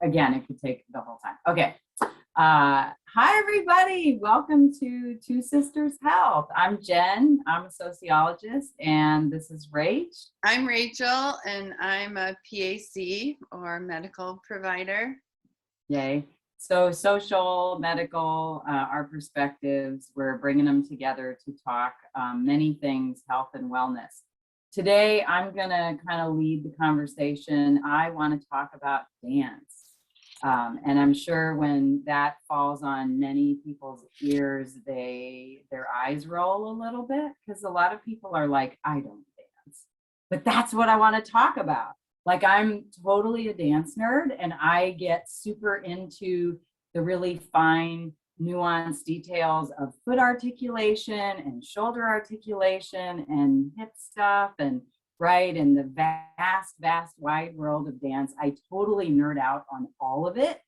again, it could take the whole time. Okay. Hi, everybody. Welcome to Two Sisters Health. I'm Jen. I'm a sociologist, and this is Rach. I'm Rachel, and I'm a PAC, or medical provider. Yay. So social, medical, our perspectives, we're bringing them together to talk many things, health and wellness. Today, I'm going to kind of lead the conversation. I want to talk about dance. And I'm sure when that falls on many people's ears, their eyes roll a little bit, because a lot of people are like, I don't dance. But that's what I want to talk about. Like, I'm totally a dance nerd, and I get super into the really fine, nuanced details of foot articulation and shoulder articulation and hip stuff and and the vast, wide world of dance. I totally nerd out on all of it.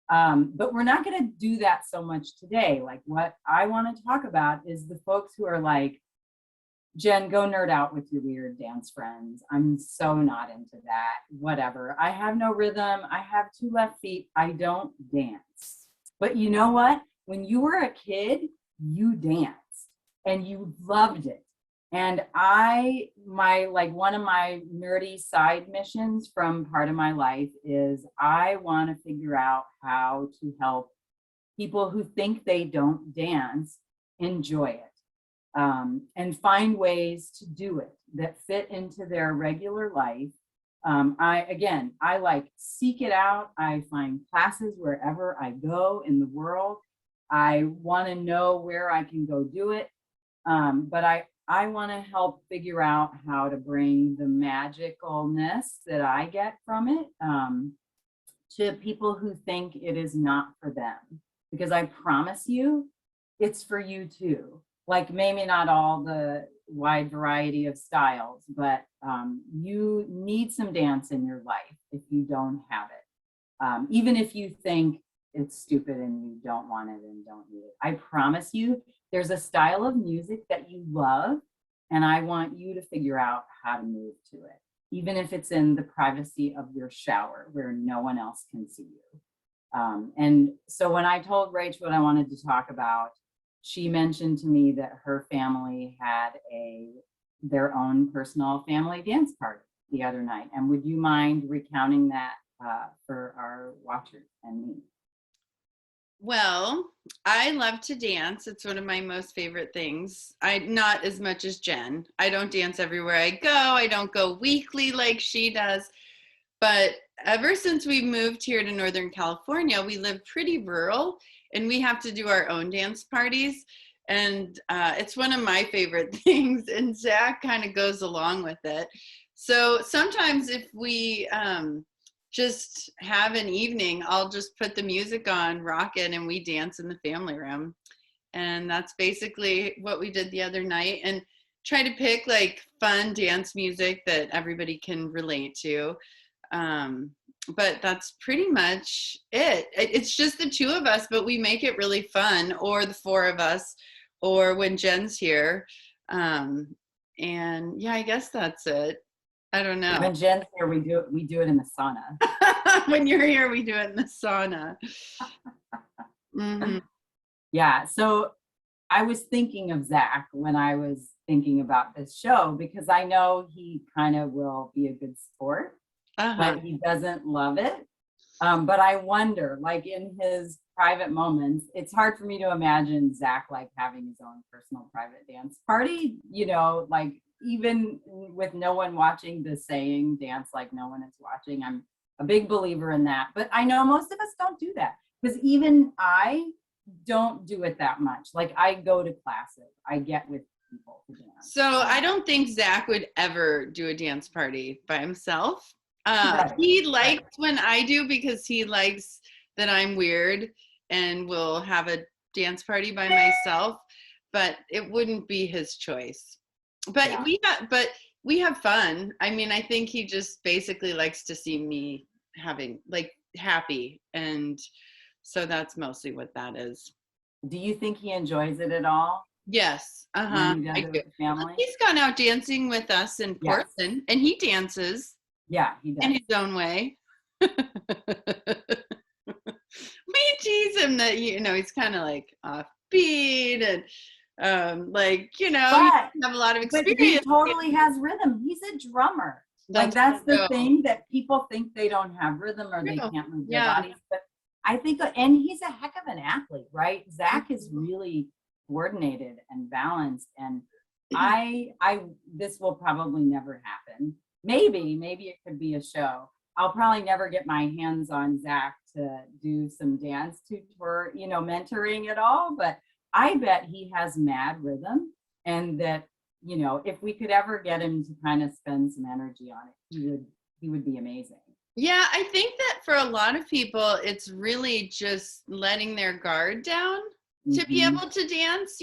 But we're not going to do that so much today. Like, what I want to talk about is the folks who are like, Jen, go nerd out with your weird dance friends. I'm so not into that. Whatever. I have no rhythm. I have two left feet. I don't dance. But you know what? When you were a kid, you danced and you loved it. And one of my nerdy side missions from part of my life is I want to figure out how to help people who think they don't dance enjoy it. And find ways to do it that fit into their regular life. I like seek it out. I find classes wherever I go in the world. I want to know where I can go do it. But I want to help figure out how to bring the magicalness that I get from it to people who think it is not for them. Because I promise you, it's for you too. Like, maybe not all the wide variety of styles, but you need some dance in your life if you don't have it. Even if you think it's stupid and you don't want it and don't need it. I promise you, there's a style of music that you love, and I want you to figure out how to move to it, even if it's in the privacy of your shower where no one else can see you. And so when I told Rach what I wanted to talk about, she mentioned to me that her family had their own personal family dance party the other night. And would you mind recounting that for our watchers and me? Well, I love to dance. It's one of my most favorite things. Not as much as Jen. I don't dance everywhere I go. I don't go weekly like she does. But ever since we moved here to Northern California, we live pretty rural, and we have to do our own dance parties. And it's one of my favorite things. And Zach kind of goes along with it. So sometimes if we just have an evening, I'll just put the music on, rock it, and we dance in the family room. And that's basically what we did the other night. And try to pick like fun dance music that everybody can relate to. But that's pretty much it. It's just the two of us, but we make it really fun, or the four of us, or when Jen's here. And yeah, I guess that's it. I don't know. When Jen's here, we do it in the sauna. When you're here, we do it in the sauna. Mm-hmm. Yeah. So I was thinking of Zach when I was thinking about this show, because I know he kind of will be a good sport. But he doesn't love it. But I wonder, like, in his private moments, it's hard for me to imagine Zach like having his own personal private dance party, like, even with no one watching, the saying dance like no one is watching. I'm a big believer in that. But I know most of us don't do that, because even I don't do it that much. Like, I go to classes, I get with people to dance. So I don't think Zach would ever do a dance party by himself. He likes when I do, because he likes that I'm weird and will have a dance party by myself, but it wouldn't be his choice. But yeah. we have fun. I mean, I think he just basically likes to see me happy, and so that's mostly what that is. Do you think he enjoys it at all? Yes. He's gone out dancing with us in Portland, and he dances. Yeah, he does. In his own way. We tease him that, he's kind of like offbeat and like, he But doesn't have a lot of but he experience. totally has rhythm. He's a drummer. Like That's that's the true. thing, that people think they don't have rhythm or they True. can't move their Yeah. bodies. But I think, and he's a heck of an athlete, right? Zach is really coordinated and balanced. And this will probably never happen. Maybe it could be a show. I'll probably never get my hands on Zach to do some dance tutor, mentoring at all. But I bet he has mad rhythm, and that, if we could ever get him to kind of spend some energy on it, he would be amazing. Yeah, I think that for a lot of people, it's really just letting their guard down to be Mm-hmm. able to dance.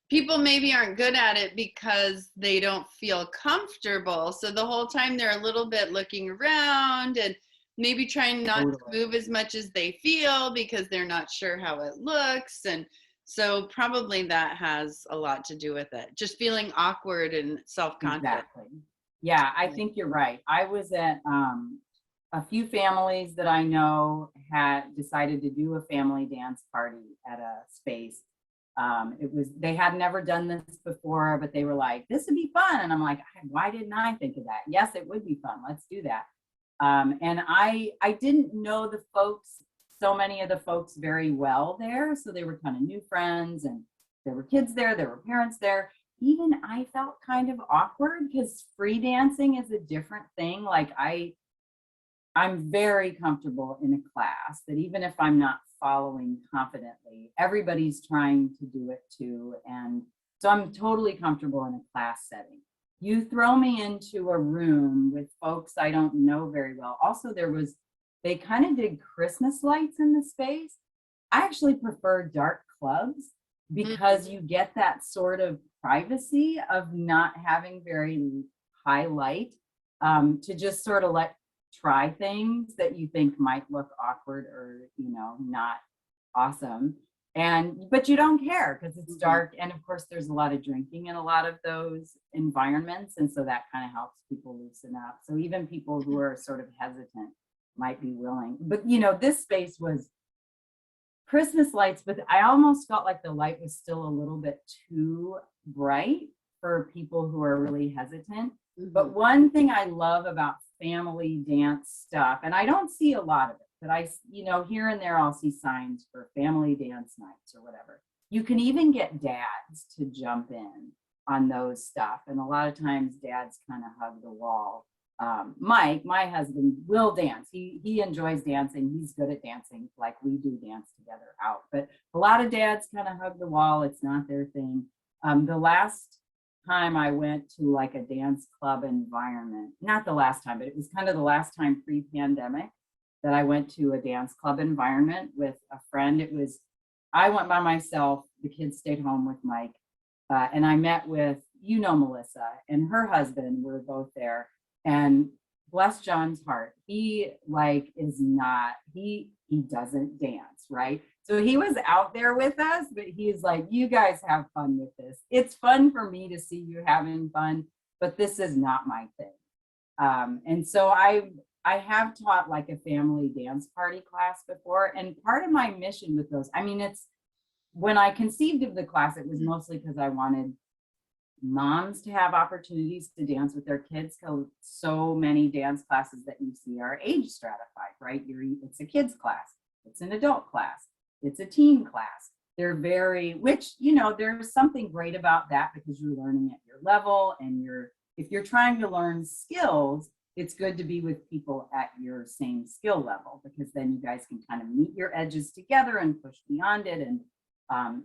People maybe aren't good at it because they don't feel comfortable. So the whole time they're a little bit looking around and maybe trying not to move as much as they feel because they're not sure how it looks. And so probably that has a lot to do with it. Just feeling awkward and self-conscious. Exactly. Yeah, I think you're right. I was at a few families that I know had decided to do a family dance party at a space. They had never done this before, but they were like, this would be fun. And I'm like, why didn't I think of that? Yes, it would be fun. Let's do that. And I didn't know so many of the folks very well there. So they were kind of new friends, and there were kids there, there were parents there. Even I felt kind of awkward because free dancing is a different thing. Like I'm very comfortable in a class that even if I'm not following confidently, everybody's trying to do it too. And so I'm totally comfortable in a class setting. You throw me into a room with folks I don't know very well. Also, they kind of did Christmas lights in the space. I actually prefer dark clubs because you get that sort of privacy of not having very high light, to just sort of try things that you think might look awkward or not awesome, but you don't care because it's dark. And of course there's a lot of drinking in a lot of those environments, and so that kind of helps people loosen up. So even people who are sort of hesitant might be willing. But this space was Christmas lights, but I almost felt like the light was still a little bit too bright for people who are really hesitant. But one thing I love about family dance stuff, and I don't see a lot of it, but I, here and there I'll see signs for family dance nights or whatever. You can even get dads to jump in on those stuff. And a lot of times dads kind of hug the wall. Mike, my husband, will dance. He enjoys dancing. He's good at dancing, like we do dance together out. But a lot of dads kind of hug the wall. It's not their thing. The last time I went to like a dance club environment, not the last time, but it was kind of the last time pre-pandemic that I went to a dance club environment with a friend. I went by myself. The kids stayed home with Mike. And I met with, Melissa and her husband were both there. And bless John's heart, he doesn't dance, right? So he was out there with us, but he's like, you guys have fun with this. It's fun for me to see you having fun, but this is not my thing. And so I have taught like a family dance party class before. And part of my mission with those, when I conceived of the class, it was mostly because I wanted moms to have opportunities to dance with their kids, because so many dance classes that you see are age stratified, right? It's a kids class, it's an adult class, it's a teen class. They're there's something great about that because you're learning at your level, and if you're trying to learn skills, it's good to be with people at your same skill level, because then you guys can kind of meet your edges together and push beyond it. And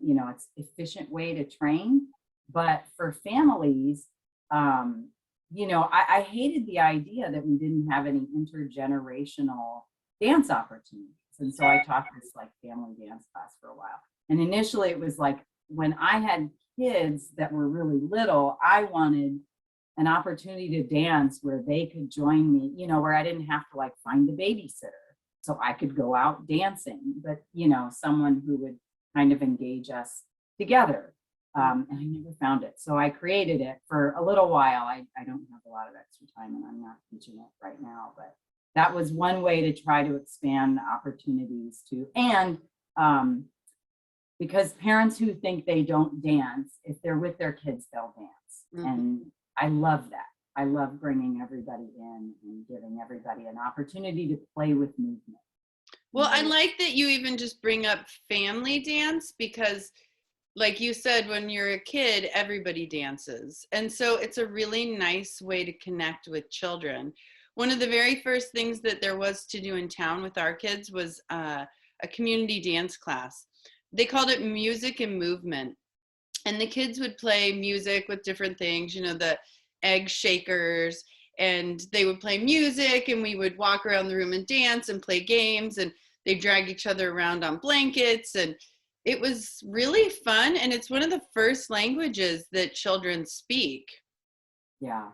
it's an efficient way to train. But for families, I hated the idea that we didn't have any intergenerational dance opportunities. And so I taught this like family dance class for a while. And initially it was like, when I had kids that were really little, I wanted an opportunity to dance where they could join me, where I didn't have to like find a babysitter. So I could go out dancing, but, someone who would kind of engage us together. And I never found it. So I created it for a little while. I don't have a lot of extra time, and I'm not teaching it right now, but that was one way to try to expand opportunities to, and because parents who think they don't dance, if they're with their kids, they'll dance. And I love that. I love bringing everybody in and giving everybody an opportunity to play with movement. Well, I like that you even just bring up family dance, because like you said, when you're a kid, everybody dances. And so it's a really nice way to connect with children. One of the very first things that there was to do in town with our kids was a community dance class. They called it music and movement. And the kids would play music with different things, you know, the egg shakers, and they would play music, and we would walk around the room and dance and play games, and they drag each other around on blankets, and it was really fun. And it's one of the first languages that children speak. Yeah,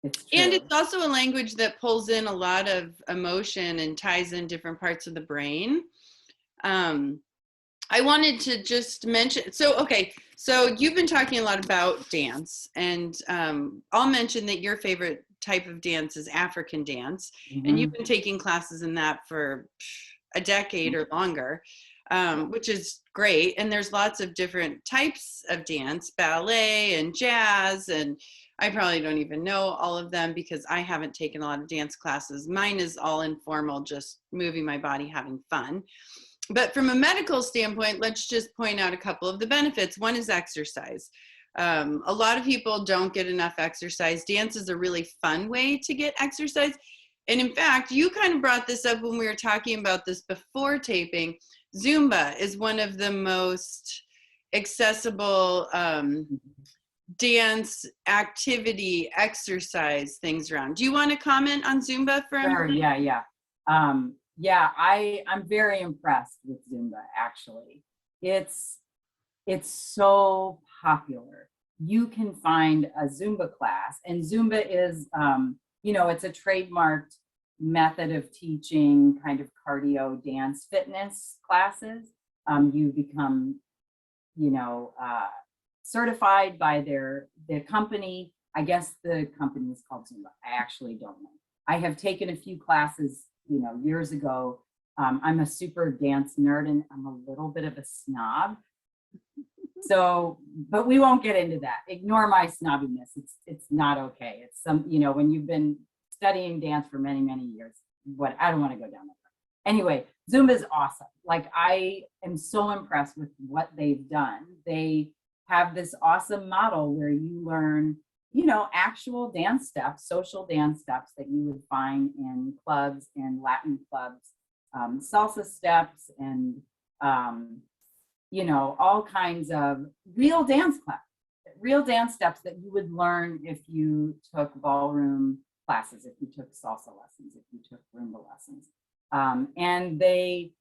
it's true. And it's also a language that pulls in a lot of emotion and ties in different parts of the brain. I wanted to just mention, so you've been talking a lot about dance, and I'll mention that your favorite type of dance is African dance, and you've been taking classes in that for a decade or longer, which is great. And there's lots of different types of dance, ballet and jazz, and I probably don't even know all of them because I haven't taken a lot of dance classes. Mine is all informal, just moving my body, having fun. But from a medical standpoint, let's just point out a couple of the benefits. One is exercise. A lot of people don't get enough exercise. Dance is a really fun way to get exercise. And in fact, you kind of brought this up when we were talking about this before taping. Zumba is one of the most accessible dance activity exercise things around. Do you want to comment on Zumba for a minute? Yeah. I'm very impressed with Zumba, actually. It's so popular. You can find a Zumba class, and Zumba is, it's a trademarked method of teaching kind of cardio dance fitness classes. You become, certified by the company. I guess the company is called Zumba. I actually don't know. I have taken a few classes years ago. I'm a super dance nerd, and I'm a little bit of a snob. So, but we won't get into that. Ignore my snobbiness. It's not okay. It's when you've been studying dance for many, many years, I don't want to go down that road. Anyway, Zumba is awesome. Like, I am so impressed with what they've done. They have this awesome model where you learn actual dance steps, social dance steps that you would find in clubs and Latin clubs, salsa steps, and all kinds of real dance steps that you would learn if you took ballroom classes, if you took salsa lessons, if you took rumba lessons. And they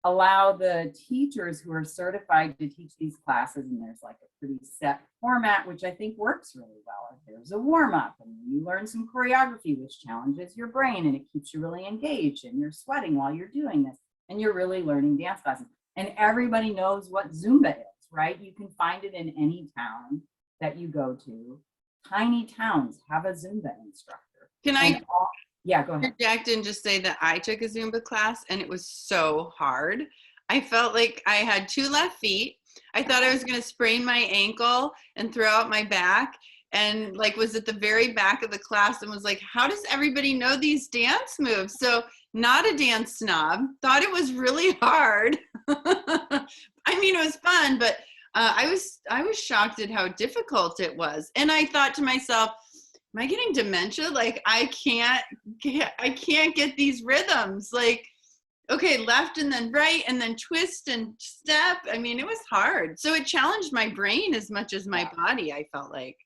allow the teachers who are certified to teach these classes, and there's like a pretty set format, which I think works really well. There's a warm-up, and you learn some choreography, which challenges your brain, and it keeps you really engaged, and you're sweating while you're doing this, and you're really learning dance classes. And everybody knows what Zumba is, right? You can find it in any town that you go to. Tiny towns have a Zumba instructor. Yeah, go ahead. Interject and just say that I took a Zumba class, and it was so hard. I felt like I had 2 left feet. I thought I was going to sprain my ankle and throw out my back, and was at the very back of the class and was like, how does everybody know these dance moves? So not a dance snob, thought it was really hard. I mean, it was fun, but I was shocked at how difficult it was. And I thought to myself, am I getting dementia? Like, I can't get these rhythms. Like, okay, left and then right and then twist and step. I mean, it was hard. So it challenged my brain as much as my body, I felt like.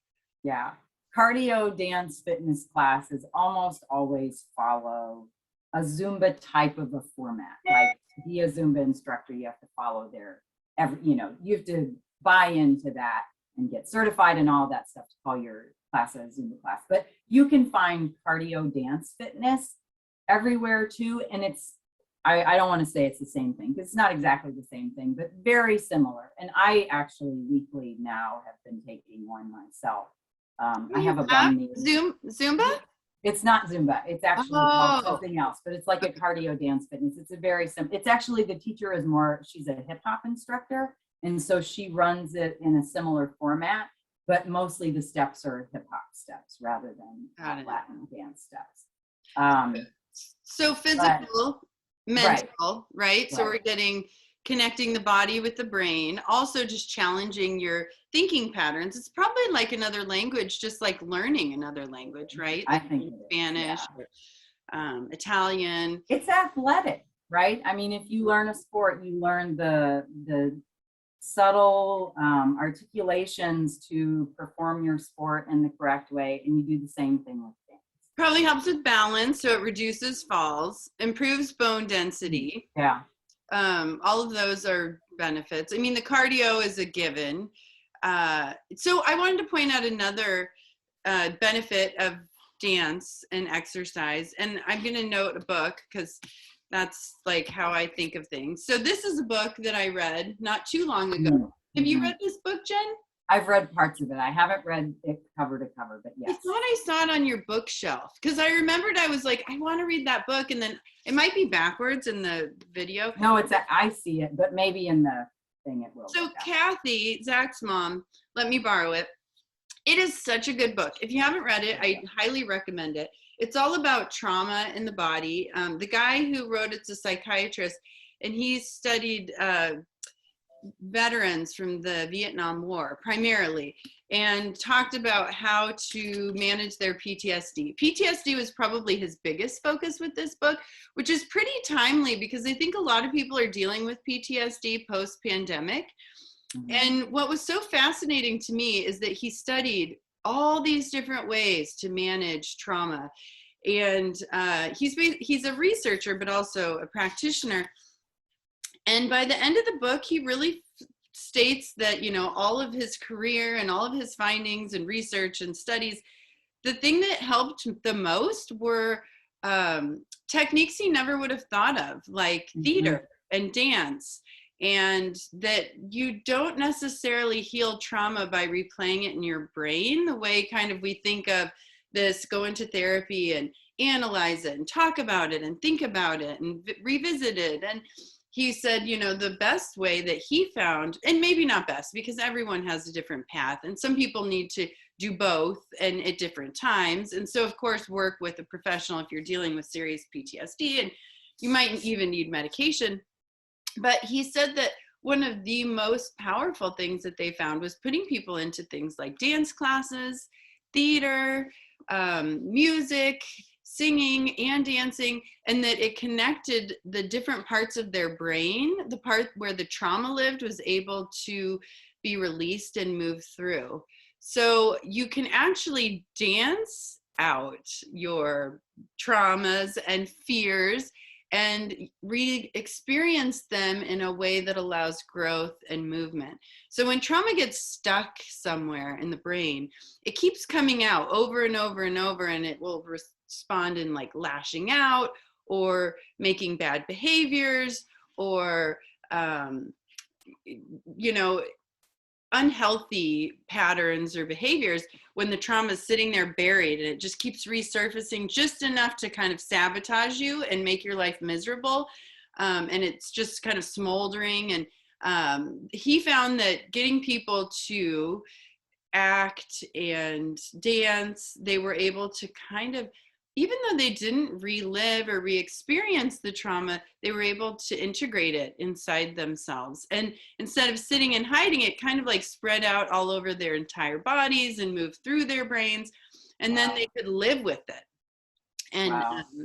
Yeah. Cardio dance fitness classes almost always follow a Zumba type of a format. Like, to be a Zumba instructor, you have to follow you have to buy into that and get certified and all that stuff to call your class a Zumba class. But you can find cardio dance fitness everywhere too. And I don't want to say it's the same thing, because it's not exactly the same thing, but very similar. And I actually weekly now have been taking one myself. I have a bum knee. Zumba? It's not Zumba. It's actually called Oh, something else, but it's like a cardio dance fitness. It's a very simple, it's actually, the teacher is more, she's a hip hop instructor. And so she runs it in a similar format, but mostly the steps are hip hop steps rather than got it. Latin dance steps. Um, So but physical, right, mental, right? So we're getting connecting the body with the brain, also just challenging your thinking patterns. It's probably like another language, just like learning another language, right? I Like think it is. Spanish Yeah. or Italian. It's athletic, right? I mean, if you learn a sport, you learn the subtle articulations to perform your sport in the correct way, and you do the same thing with dance. Probably helps with balance, so it reduces falls, improves bone density. Yeah. All of those are benefits. I mean, the cardio is a given. So I wanted to point out another benefit of dance and exercise, and I'm going to note a book because that's like how I think of things. So this is a book that I read not too long ago. Mm-hmm. Have you read this book, Jen? I've read parts of it. I haven't read it cover to cover, but I yes. thought I saw it on your bookshelf because I remembered I was like, I want to read that book, and then it might be backwards in the video. No, I see it, but maybe in the thing it will. So Kathy, Zach's mom, let me borrow it. It is such a good book. If you haven't read it, I highly recommend it. It's all about trauma in the body. The guy who wrote it's a psychiatrist, and he's studied veterans from the Vietnam War primarily, and talked about how to manage their PTSD. PTSD was probably his biggest focus with this book, which is pretty timely because I think a lot of people are dealing with PTSD post-pandemic. And what was so fascinating to me is that he studied all these different ways to manage trauma. And he's a researcher, but also a practitioner. And by the end of the book, he really states that, you know, all of his career and all of his findings and research and studies, the thing that helped the most were techniques he never would have thought of, like theater and dance. And that you don't necessarily heal trauma by replaying it in your brain the way kind of we think of this, go into therapy and analyze it and talk about it and think about it and revisit it. And he said, you know, the best way that he found, and maybe not best because everyone has a different path and some people need to do both and at different times. And so of course, work with a professional if you're dealing with serious PTSD, and you might even need medication. But he said that one of the most powerful things that they found was putting people into things like dance classes, theater, music, singing and dancing, and that it connected the different parts of their brain. The part where the trauma lived was able to be released and move through. So you can actually dance out your traumas and fears and re-experience them in a way that allows growth and movement. So when trauma gets stuck somewhere in the brain, it keeps coming out over and over and over, and it will respond in like lashing out or making bad behaviors or, you know, unhealthy patterns or behaviors when the trauma is sitting there buried and it just keeps resurfacing just enough to kind of sabotage you and make your life miserable. And it's just kind of smoldering. And he found that getting people to act and dance, they were able to kind of, even though they didn't relive or re-experience the trauma, they were able to integrate it inside themselves. And instead of sitting and hiding it, kind of like spread out all over their entire bodies and move through their brains. And then they could live with it and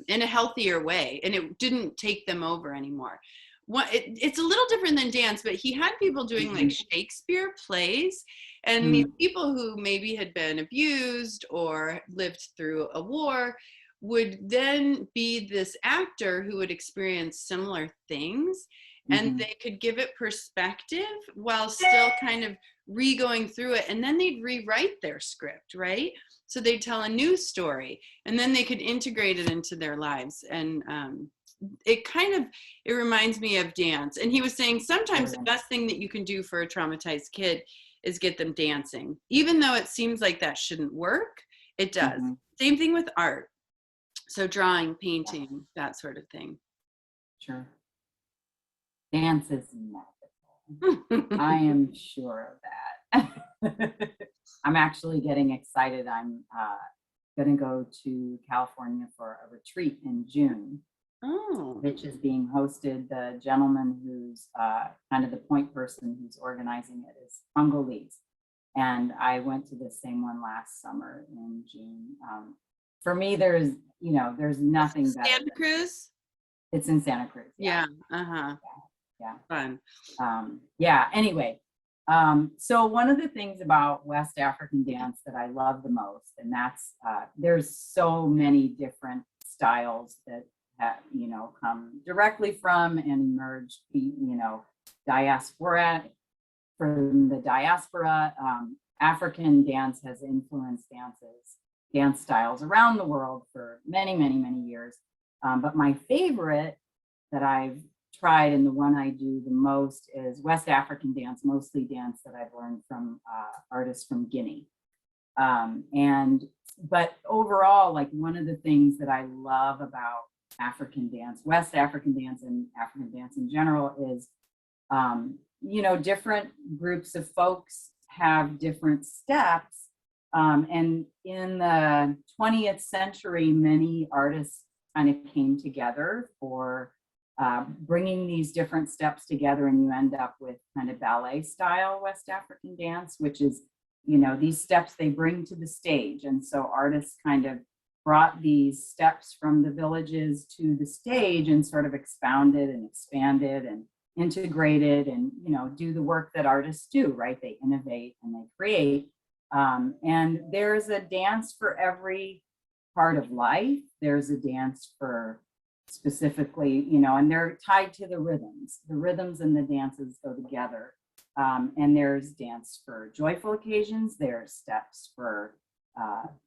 in a healthier way. And it didn't take them over anymore. It's a little different than dance, but he had people doing like Shakespeare plays, and these people who maybe had been abused or lived through a war would then be this actor who would experience similar things, and they could give it perspective while still kind of re-going through it, and then they'd rewrite their script, right? So they'd tell a new story, and then they could integrate it into their lives. And it reminds me of dance. And he was saying sometimes the best thing that you can do for a traumatized kid is get them dancing. Even though it seems like that shouldn't work, it does. Same thing with art. So drawing, painting, that sort of thing. Sure. Dance is magical. I am sure of that. I'm actually getting excited. I'm going to go to California for a retreat in June, Oh, which is being hosted. The gentleman who's kind of the point person who's organizing it is Congolese. And I went to the same one last summer in June. For me, there's nothing better. Santa Cruz? It's in Santa Cruz. Yeah. Uh-huh. Yeah. Fun. Anyway, so one of the things about West African dance that I love the most, and that's there's so many different styles that have, come directly from and emerged, diaspora. From the diaspora, African dance has influenced dance styles around the world for many, many, many years. But my favorite that I've tried and the one I do the most is West African dance, mostly dance that I've learned from artists from Guinea. But overall, like one of the things that I love about African dance, West African dance and African dance in general is, different groups of folks have different steps. And in the 20th century, many artists kind of came together for bringing these different steps together, and you end up with kind of ballet style West African dance, which is, these steps they bring to the stage. And so artists kind of brought these steps from the villages to the stage and sort of expounded and expanded and integrated and, do the work that artists do, right? They innovate and they create. And there's a dance for every part of life. There's a dance for specifically, and they're tied to the rhythms. The rhythms and the dances go together. And there's dance for joyful occasions. There's steps for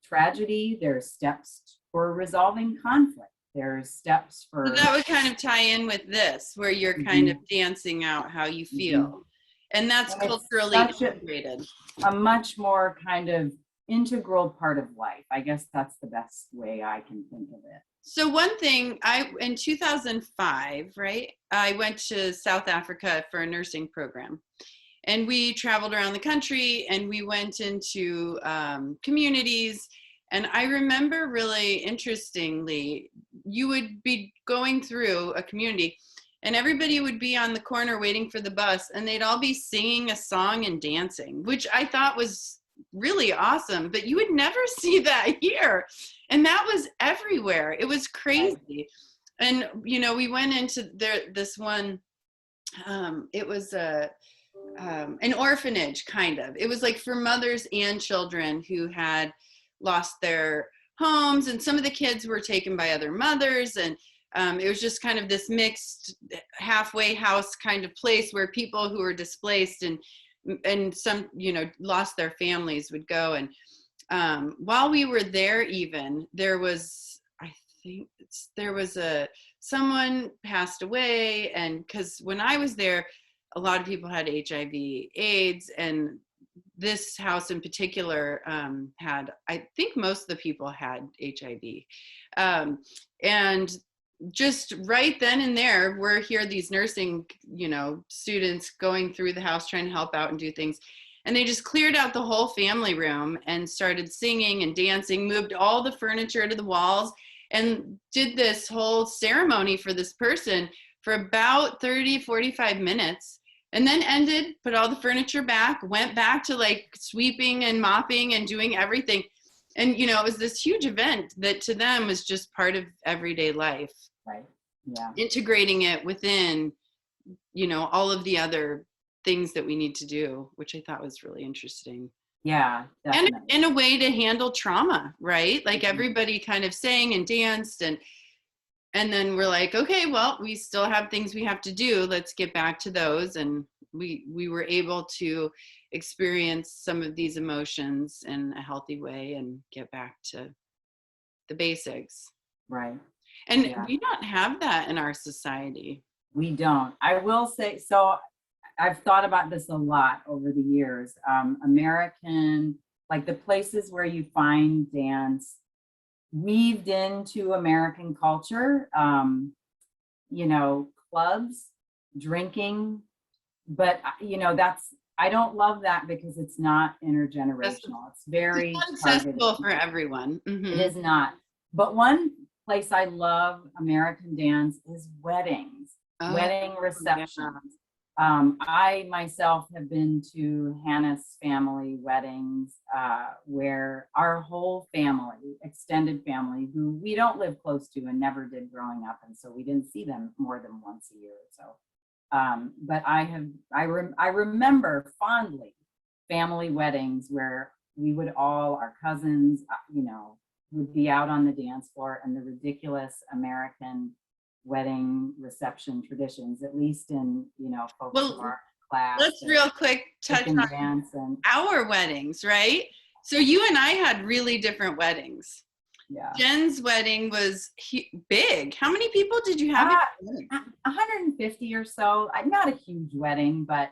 tragedy. There's steps for resolving conflict. There's steps for. So that would kind of tie in with this, where you're kind of dancing out how you feel. And that's culturally integrated. A much more kind of integral part of life. I guess that's the best way I can think of it. So one thing, in 2005, right, I went to South Africa for a nursing program. And we traveled around the country and we went into communities. And I remember really interestingly, you would be going through a community and everybody would be on the corner waiting for the bus and they'd all be singing a song and dancing, which I thought was really awesome, but you would never see that here. And that was everywhere. It was crazy. And, we went into this one, it was an orphanage kind of. It was like for mothers and children who had lost their homes, and some of the kids were taken by other mothers, and it was just kind of this mixed halfway house kind of place where people who were displaced and some lost their families would go. And while we were there, even there was someone passed away, and because when I was there, a lot of people had HIV, AIDS, and this house in particular had, I think most of the people had HIV. And just right then and there, we're here, these nursing, students going through the house trying to help out and do things. And they just cleared out the whole family room and started singing and dancing, moved all the furniture to the walls, and did this whole ceremony for this person for about 30, 45 minutes. And then ended, put all the furniture back, went back to like sweeping and mopping and doing everything. And, it was this huge event that to them was just part of everyday life. Right. Yeah. Integrating it within, all of the other things that we need to do, which I thought was really interesting. Yeah. Definitely. And in a way to handle trauma, right? Like everybody kind of sang and danced and then we're like, okay, well, we still have things we have to do. Let's get back to those. And we were able to experience some of these emotions in a healthy way and get back to the basics. Right. And we don't have that in our society. We don't. I will say, so I've thought about this a lot over the years. American, like the places where you find dance weaved into American culture, you know, clubs, drinking, but you know, I don't love that because it's not intergenerational. It's It's very not targeted. accessible for everyone. It is not. But one place I love American dance is weddings, Oh, wedding yeah. receptions. I myself have been to Hannah's family weddings where our whole family, extended family, who we don't live close to and never did growing up, and so we didn't see them more than once a year or so. But I remember fondly family weddings where we would all, our cousins, you know, would be out on the dance floor, and the ridiculous American wedding reception traditions, at least in, you know, folks who Well, are class, let's real quick touch chicken on dance and our weddings, right? So you and I had really different weddings. yeah. Jen's wedding was big. How many people did you have at your wedding? 150 or so. Not a huge wedding, but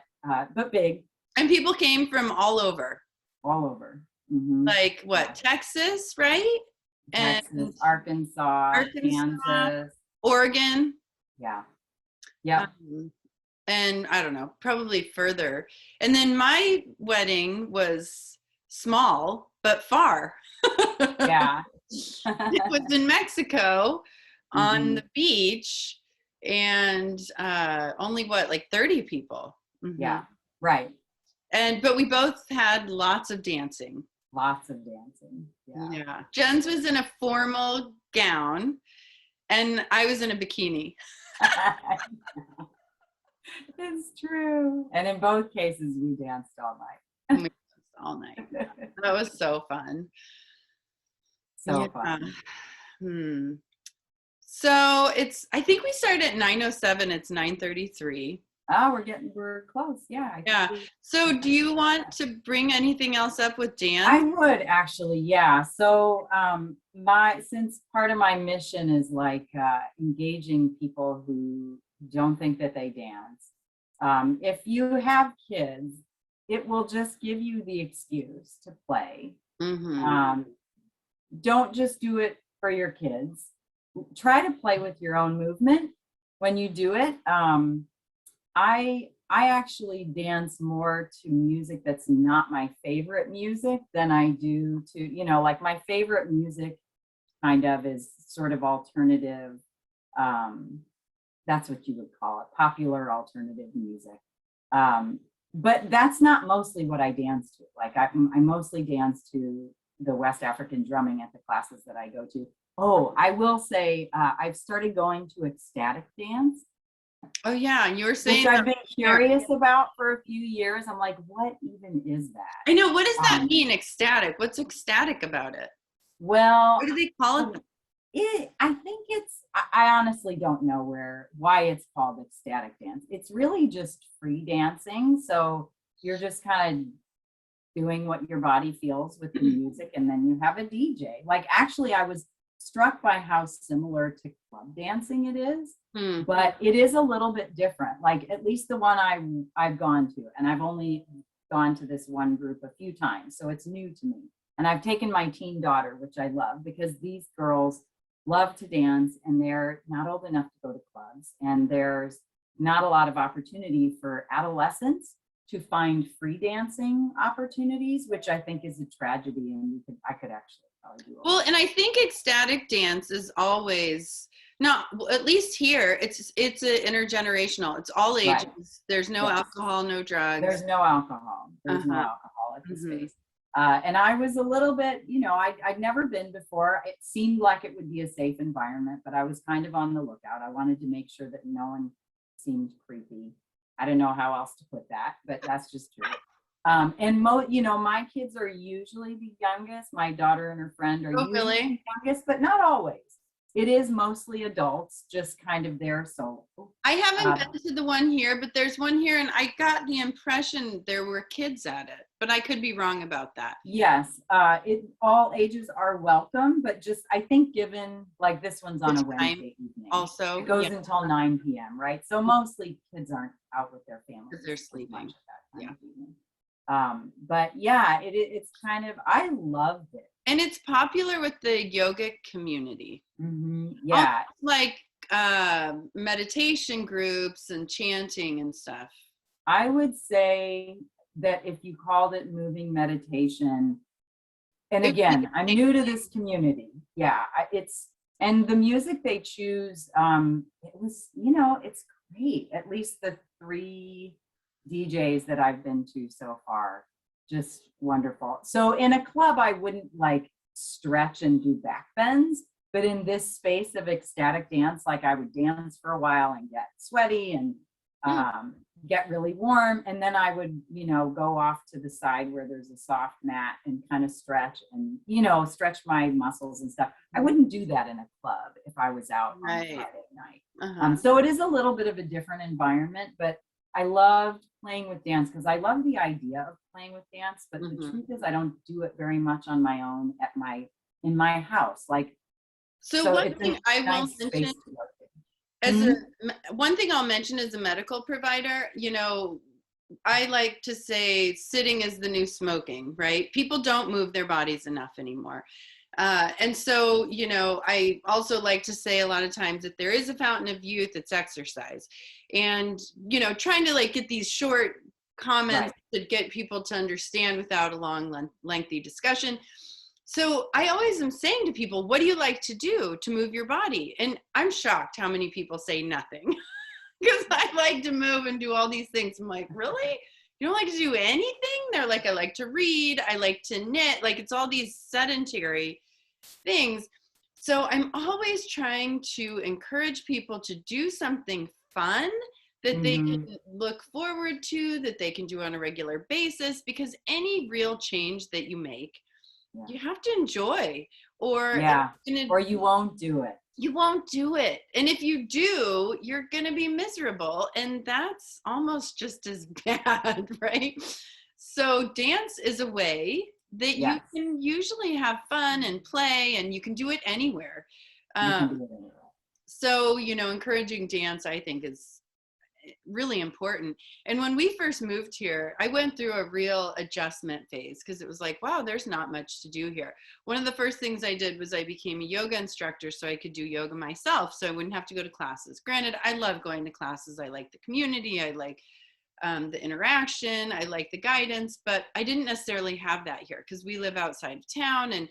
big, And people came from all over. all over. Mhm. Like what, Texas, right? And Texas, Arkansas, Arkansas, Kansas. Oregon. Yeah. Yeah. And I don't know, probably further. And then my wedding was small, but far. Yeah. It was in Mexico on Mhm. the beach, and only what, like 30 people. Mm-hmm. Yeah. Right. But we both had lots of dancing. Lots of dancing. Yeah. Yeah. Jen's was in a formal gown, and I was in a bikini. It's true. And in both cases, we danced all night. All night. That was so fun. So Yeah. fun. So I think we started at 9:07. It's 9:33. Oh, we're close. Yeah. Yeah. So do you want to bring anything else up with dance? I would actually, yeah. So since part of my mission is like engaging people who don't think that they dance. If you have kids, it will just give you the excuse to play. Mm-hmm. Don't just do it for your kids. Try to play with your own movement when you do it. I actually dance more to music that's not my favorite music than I do to, you know, like my favorite music kind of is sort of alternative. That's what you would call it, popular alternative music. But that's not mostly what I dance to. Like I mostly dance to the West African drumming at the classes that I go to. Oh, I will say I've started going to ecstatic dance. Oh yeah, you were saying which I've been curious about for a few years. I'm like, what even is that? I know. What does that mean, ecstatic? What's ecstatic about it? Well, what do they call it? I think I honestly don't know why it's called ecstatic dance. It's really just free dancing. So you're just kind of doing what your body feels with the music, and then you have a DJ. Like actually, I was struck by how similar to club dancing it is, but it is a little bit different. Like at least the one I've gone to, and I've only gone to this one group a few times, so it's new to me. And I've taken my teen daughter, which I love because these girls love to dance and they're not old enough to go to clubs, and there's not a lot of opportunity for adolescents to find free dancing opportunities, which I think is a tragedy, and I could actually probably do. Well, and I think ecstatic dance is always not, at least here, it's intergenerational. It's all ages. Right. There's no alcohol, no drugs. There's no alcohol. There's no alcohol at this space. And I was a little bit, you know, I'd never been before. It seemed like it would be a safe environment, but I was kind of on the lookout. I wanted to make sure that no one seemed creepy. I don't know how else to put that, but that's just true. And you know, my kids are usually the youngest. My daughter and her friend are usually the youngest, but not always. It is mostly adults, just kind of there. So I haven't been to the one here, but there's one here, and I got the impression there were kids at it, but I could be wrong about that. Yes, all ages are welcome, but just I think given like this one's on a Wednesday evening, also it goes until 9 p.m. right? So mostly kids aren't out with their families because they're sleeping at that time of evening. But yeah, it's kind of, I loved it. And it's popular with the yoga community. Almost Yeah, like meditation groups and chanting and stuff. I would say that if you called it moving meditation, and It would be again, I'm new to this community. Yeah, it's, and the music they choose, it was, it's great. At least the 3 DJs that I've been to so far, just wonderful. So in a club, I wouldn't like stretch and do back bends, but in this space of ecstatic dance, like I would dance for a while and get sweaty and mm, get really warm, and then I would go off to the side where there's a soft mat and kind of stretch and stretch my muscles and stuff. I wouldn't do that in a club if I was out on a right. Friday night. Uh-huh. So it is a little bit of a different environment, but I loved playing with dance because I love the idea of playing with dance, but the truth is I don't do it very much on my own in my house. Like, So so one it's thing a I will nice mention space to work as in. one thing I'll mention as a medical provider, I like to say sitting is the new smoking, right? People don't move their bodies enough anymore. And so, I also like to say a lot of times that there is a fountain of youth, it's exercise. And, trying to like get these short comments Right. to get people to understand without a long, lengthy discussion. So I always am saying to people, what do you like to do to move your body? And I'm shocked how many people say nothing because I like to move and do all these things. I'm like, really? You don't like to do anything? They're like, I like to read. I like to knit. Like it's all these sedentary things. So I'm always trying to encourage people to do something fun that they can look forward to, that they can do on a regular basis, because any real change that you make, Yeah. you have to enjoy, or Yeah. gonna, Or you won't do it. you won't do it. And if you do, you're going to be miserable. And that's almost just as bad, right? So dance is a way that you Yes. can usually have fun and play, and you can do it anywhere. You can Um, do it anyway. so, encouraging dance, I think, is really important. And when we first moved here, I went through a real adjustment phase because it was like, wow, there's not much to do here. One of the first things I did was I became a yoga instructor so I could do yoga myself, so I wouldn't have to go to classes. Granted, I love going to classes. I like the community. I like the interaction. I like the guidance, but I didn't necessarily have that here because we live outside of town. And,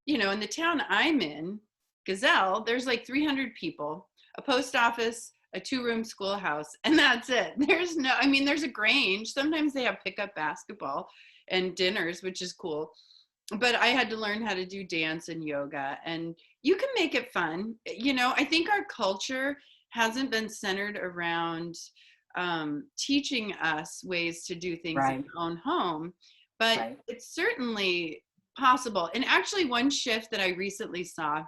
in the town I'm in, Gazelle, there's like 300 people, a post office, a 2-room schoolhouse, and that's it. There's a Grange. Sometimes they have pickup basketball and dinners, which is cool. But I had to learn how to do dance and yoga, and you can make it fun. I think our culture hasn't been centered around teaching us ways to do things in Right. our own home, but Right. it's certainly possible. And actually, one shift that I recently saw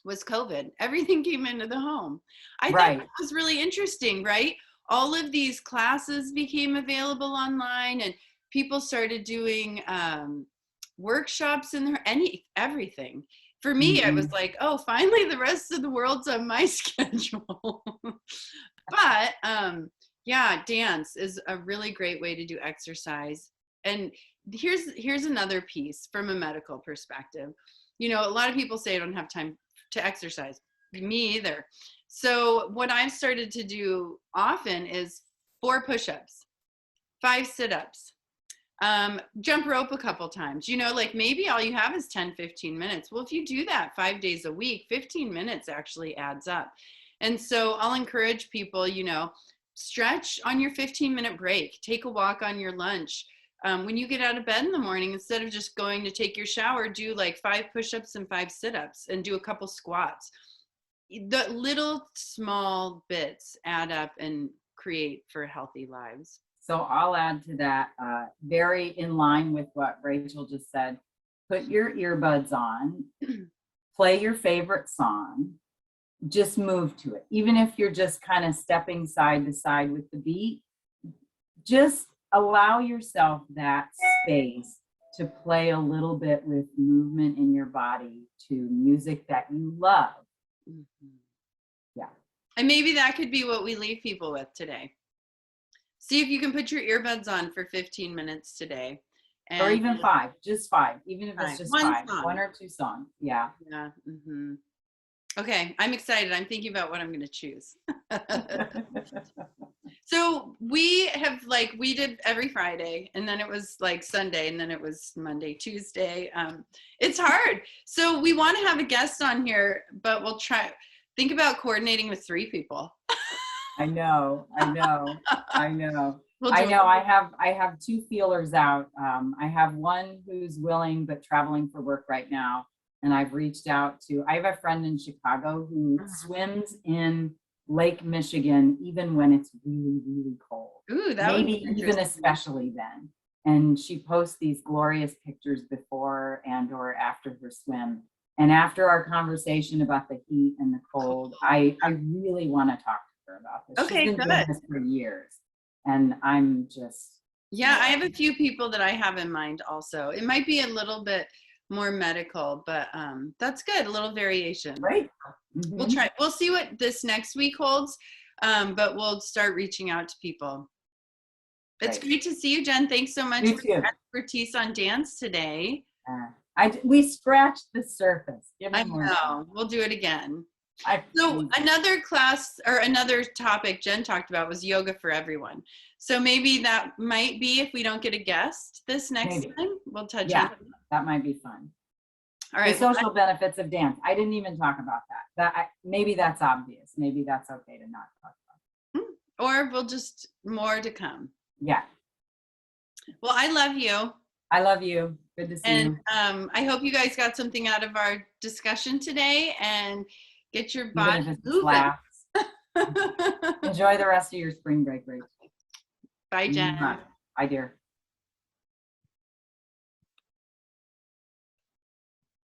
was COVID. Everything came into the home. I thought Right. that was really interesting, right? All of these classes became available online, and people started doing workshops and everything. For me, I was Mhm. like, oh, finally the rest of the world's on my schedule. But yeah, dance is a really great way to do exercise. And here's another piece from a medical perspective. A lot of people say I don't have time to exercise. Me either. So what I've started to do often is 4 push-ups, 5 sit-ups, jump rope a couple times. Like maybe all you have is 10-15 minutes. Well, if you do that 5 days a week, 15 minutes actually adds up. And so I'll encourage people, stretch on your 15-minute break, take a walk on your lunch. When you get out of bed in the morning, instead of just going to take your shower, do like 5 push-ups and 5 sit-ups and do a couple squats. The little small bits add up and create for healthy lives. So I'll add to that, very in line with what Rachel just said. Put your earbuds on, play your favorite song, just move to it. Even if you're just kind of stepping side to side with the beat, just allow yourself that space to play a little bit with movement in your body to music that you love. Mm-hmm. Yeah. And maybe that could be what we leave people with today. See if you can put your earbuds on for 15 minutes today Or And even 5, just 5, even if it's just one 5, song. 1 or 2 songs. Yeah. Yeah. Okay, I'm excited. I'm thinking about what I'm going to choose. So we have we did every Friday, and then it was like Sunday, and then it was Monday, Tuesday. It's hard. So we want to have a guest on here, but we'll think about coordinating with 3 people. I know. We'll I do know. I have 2 feelers out. I have one who's willing but traveling for work right now, and I've reached out to. I have a friend in Chicago who swims in Lake Michigan even when it's really, really cold. Ooh, that would Maybe be even interesting. especially then. And she posts these glorious pictures before and or after her swim. And after our conversation about the heat and the cold, I really want to talk to her about this. Okay, She's been good. doing this for years. And I'm just. Yeah, I have a few people that I have in mind also. It might be a little bit more medical, but that's good. A little variation. Right. We'll try. We'll see what this next week holds, but we'll start reaching out to people. It's great to see you, Jen. Thanks so much for your expertise on dance today. We scratched the surface. I know. We'll do it again. So So another class or another topic Jen talked about was yoga for everyone. So maybe that might be, if we don't get a guest this next time, we'll touch on it. That might be fun. All right. The social benefits of dance. I didn't even talk about that. Maybe that's obvious. Maybe that's okay to not talk about. Or we'll just more to come. Yeah. Well, I love you. I love you. Good to see you. And I hope you guys got something out of our discussion today and get your body moving. Enjoy the rest of your spring break. Bye, Jen. Bye, dear.